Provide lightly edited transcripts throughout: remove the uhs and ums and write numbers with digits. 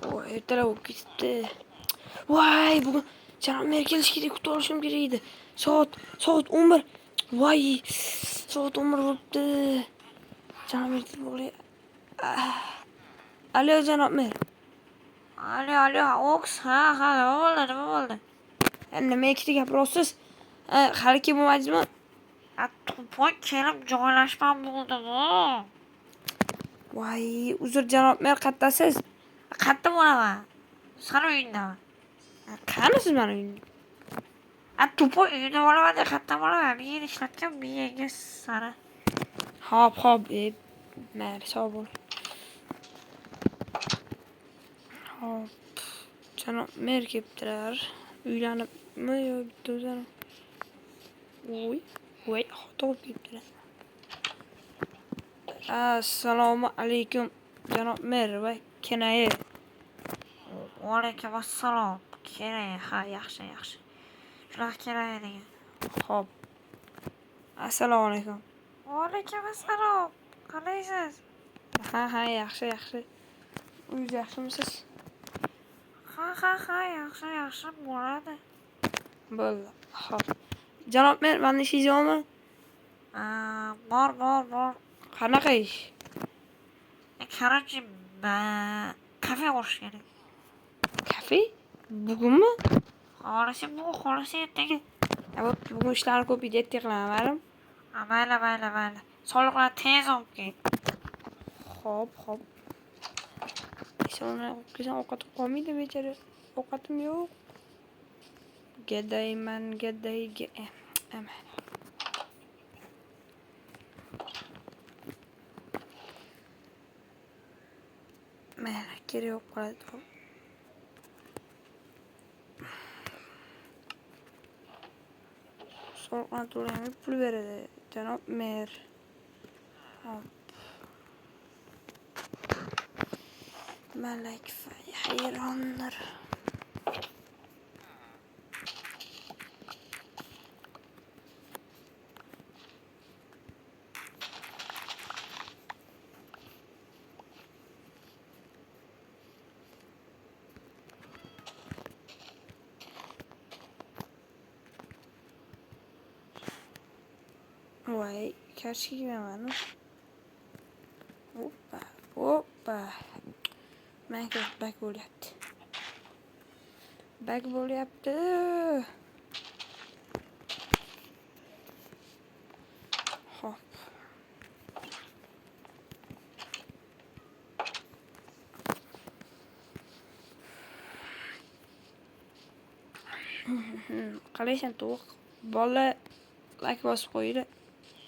O ertalab ketdi. Voy, bugun janob mer kelish kerak, kutib olishim kerak edi. Soat 11. Voy, soat 11 bo'libdi. Janob mer kelib qolay. Alo janob mer. Alo, Oks, ha, nima bo'ldi? Nima ikkita gapirasiz? Hali kelib bo'lmadingizmi? To'pon kelib joylashmam bo'ldi-ku. Voy, uzr janob mer, qattasiz? Qayerda bo'laman? Sani uyingdaman. Qani siz meni uyimda? To'pon uyingda bo'laman, qayerda bo'laman? Bir yil ishlatgan, bir yerga sani. Hop, mayli, sog' bo'ling. Hop. Janob mer kelibdilar. Uylanibmi yo bitta o'zaro? Voy, to'g'ri kelibdilar. Assalomu alaykum janob mer va kenayi. Va alaykum assalom. Kerak, ha, yaxshi. Shunaqa kerak degan. Hop. Assalomu alaykum. Va alaykum assalom. Qalaysiz? Ha, yaxshi. Uyingiz yaxshimisiz? Ha, yaxshi bo'ladi. Bo'ldi. Hop. Janob mer, meni ishingiz yo'qmi? Bor. Qanaqa ish? Короче, kafe qurish kerak. Kafe? Bugunmi? Xohlasa bugun, xohlasa ertaga. Bugun ishlarni ko'p edi, ertaga qilaman, ma'lum. Mayli. Soliqlar tez olib kel. Hop. Sonra kızım ovqat qolmaydi bechora. Ovqatim yo'q. Gadayman. Aman. Mayli, kerak yo'q qoladi. Soliqlarni to'layman, pul beradi janob mer. Hop. Malak hayronlar. Voy, karşıya mı? Hoppa. Minecraft bug bo'lyapti. Hop. Qalaysan to'q? Bola like bosib qo'ydi.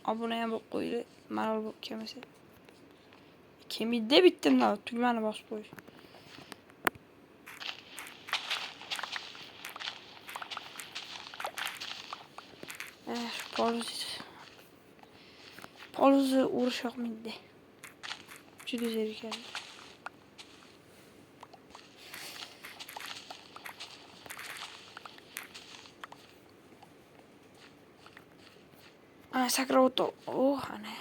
Obuna ham bo'lib qo'ydi. Malol bo'lib kelmasa. Kelmaydi bittimda tugmani bosib qo'yish. Poluzni urish yoqmaydi. Juda zerikadi. Sakrab o'tir. Ana.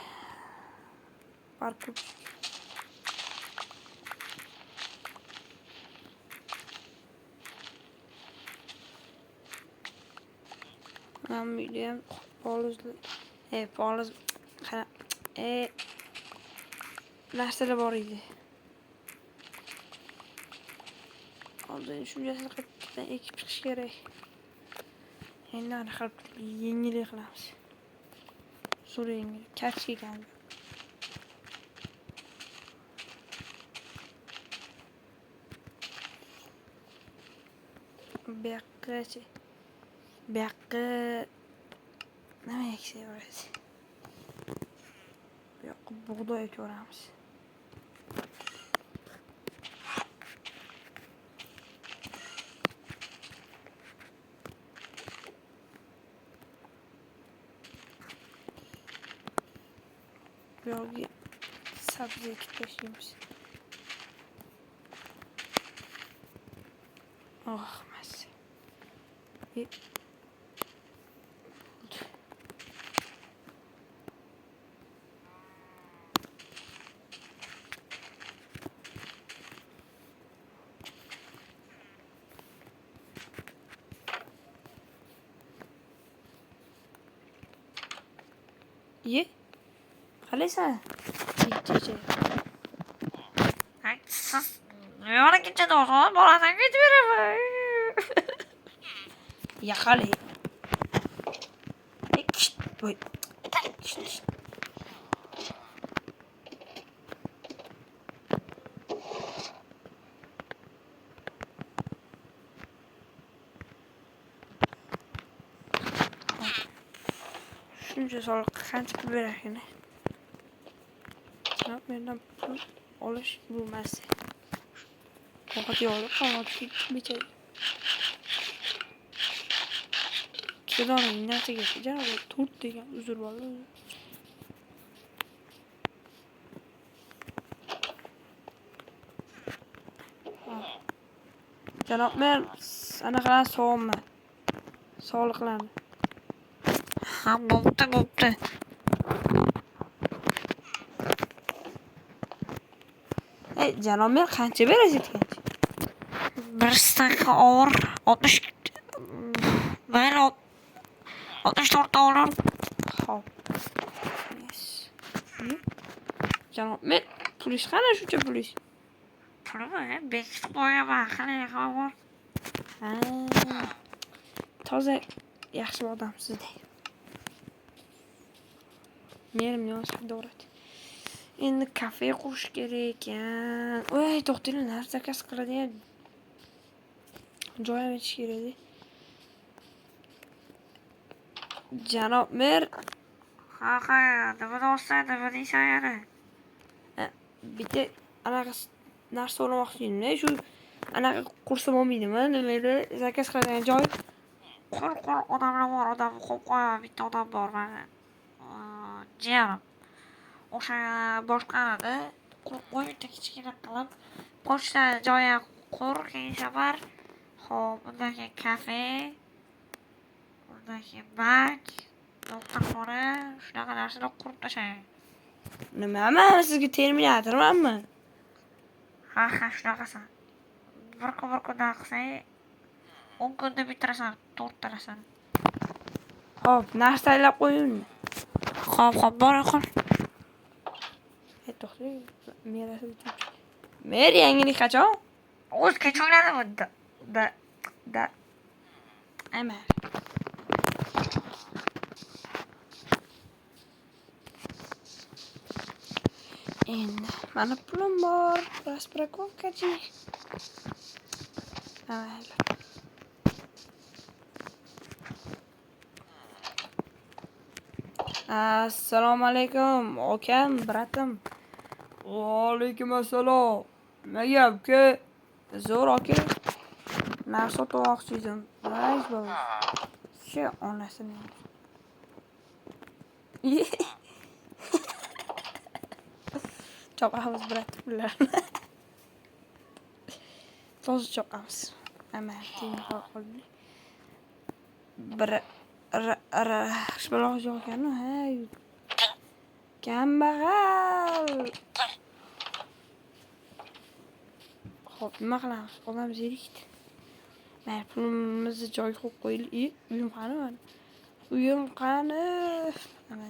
Parkur. Medium polish narsalar bor edi. Hozir shunchasini qaytadan ekib chiqish kerak. Endi ana qilib yengillik qilamiz. Zo'r yengil. Kachga ekan. Bu yoqqa nima eksak bo'ladi? Bu yoqqa bug'doy ekvoramiz. Bu yoqqa sabzi ekib tashlaymiz. Massa. Ye. Qalaysan? Cheche. Ay, siz nimaga ketadingiz? Boladan ketib beraman. Ya qalay. Voy. Shuncha soliq qancha pul berar ekan? Janob, mendan pul olish bo'lmas. Faqat yo'q, qanot bichar. Kedoning narsaga janob 4 degan uzr bo'ldi. Janob, men anaqalarni sog'inman. Sog'liqlarni. Ha, bo'pti. Ey, janob, men qancha berasiz ekanchi? Bir staka ovur 60 mayli 64 dollar. Xo'p. Yes. Janob, men pulish qana shuncha pulish? Pulmi? Bekitib qo'yaman. Qalay xabar? Ha. Toza yaxshi odamsiz-da. Yerimni yozib davrat. Endi kafe qurish kerak ekan. Voy, to'xtinglar, narsa zakaz qiladigan joy ham etish kerak-da. Janob mer, Ha, nima deysan yana? bitta anaqa narsa so'ramoqchi edim-da. Shu anaqa qursam olmaydimi? Nima edi? Zakaz qiladigan joy. Qur odamlar bor, odam qo'yib qo'yaman. Bitta odam bor mana. Jiyanim. O'sha boshqaradi. Qo'y bitta kichkina qilib. Pochta joyi qur, keyin safar. Xo'p, undan keyin kafe. Undan keyin bank. Do'xtirxona. Shunaqa narsalar qurib tashlang. Nimaman? Sizga terminatormanmi? Ha, shunaqasan. Bir kundan qilsang 10 kunda bitirasan, 4 tarasan. Xo'p, narsa taylab qo'ying. Xo'p, bora qol. To'xtang. Mer yangilik qachon? O'z kechuvladimi? Da. Ama. Endi mana pulim bor. Rasprakovkachi. Mayli. Assalomu alaykum, akam, bratim. Va alaykum assalom. Nima gapki? Zo'r aka. Narsa sotmoqchi edim. Rais baba. Shu onasini. Choqamiz brat bular. Toz choqamiz. Ama keyin qoldi. Bir shibaloq jo'kani, hey. Kambag'al. Xo'p, nima qilamiz? Odam zerikdi. Men pulimizni joyiga qo'yib qo'yaylik. Uyim qani mana? Uyim qani? Mana.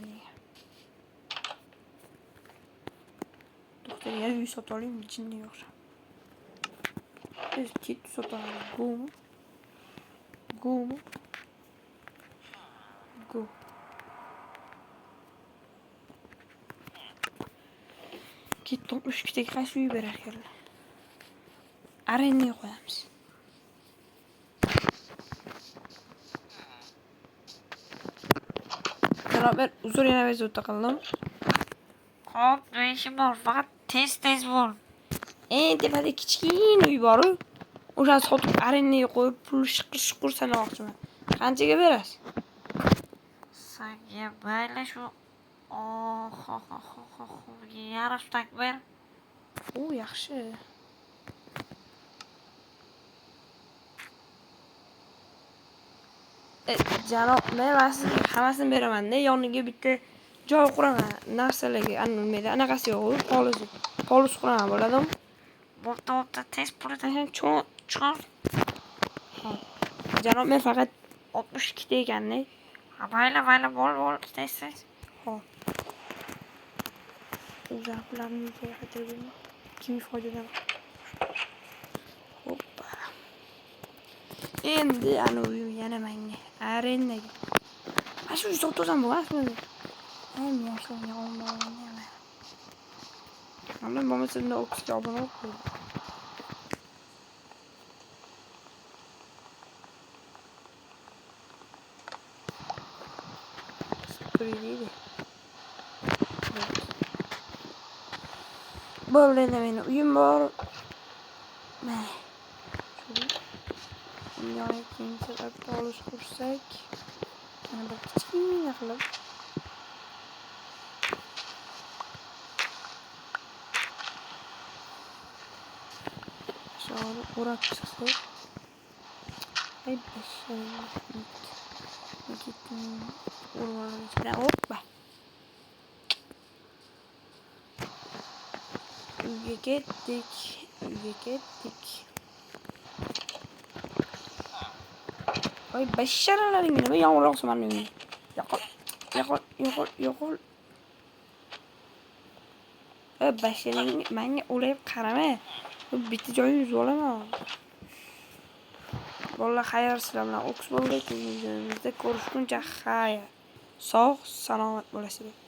Doktor yer uy sotib oling, jinni yo'q. Biz ket sotib oling. Go. Ket 62 ta qaysi uy berar ekanlar? Arendaga qo'yamiz. Beraber uzun yana biz o'taqallam. Xo'p, nima ishim bor? Faqat tez bo'l. Tepada kichkina uy bor-ku. O'shani sotib arendaga qo'yib pul shiqir sanamoqchiman. Qanchaga berasiz? Senga mayli shu yarim stak ber. O, yaxshi. Janob, men sizga hammasini beraman-da, yoniga bitta joy quraman. Narsalarga anaqasi yo'q, polus quraman, bo'ladimi? Bo'pti, tez pulni chiqar. Janob, men faqat 62 ta ekan-da. Mayli, bo'l, tez. Xo'p. Uzaklarni yuzaga qaytarib kim foydadan. Hoppa. Endi ana uyim yana menga arendaga. Mana shu sotozam bu aslida. Ham yoshlarga olmayman. Mana bo'lmasa unda o'qishga obuna bo'lib. Spridi. Bo'ldi endi meni uyim bor. Mana. Bunga ikkinchi qatda olish qursak, mana bir kichkina qilib shouni o'rab chiqsak, ay bashang. Hoppa. Uyga ketdik. Oy basharalaring nima yomg'ir mana uyga. Yo'qol. Basharing menga o'layib qarama. Bitta joyni yuzib olaman. Bolalar xayr sizlar bilan o'qis bo'ldik. Videomizda ko'rishguncha xayr. Sog' salomat bo'lasizlar.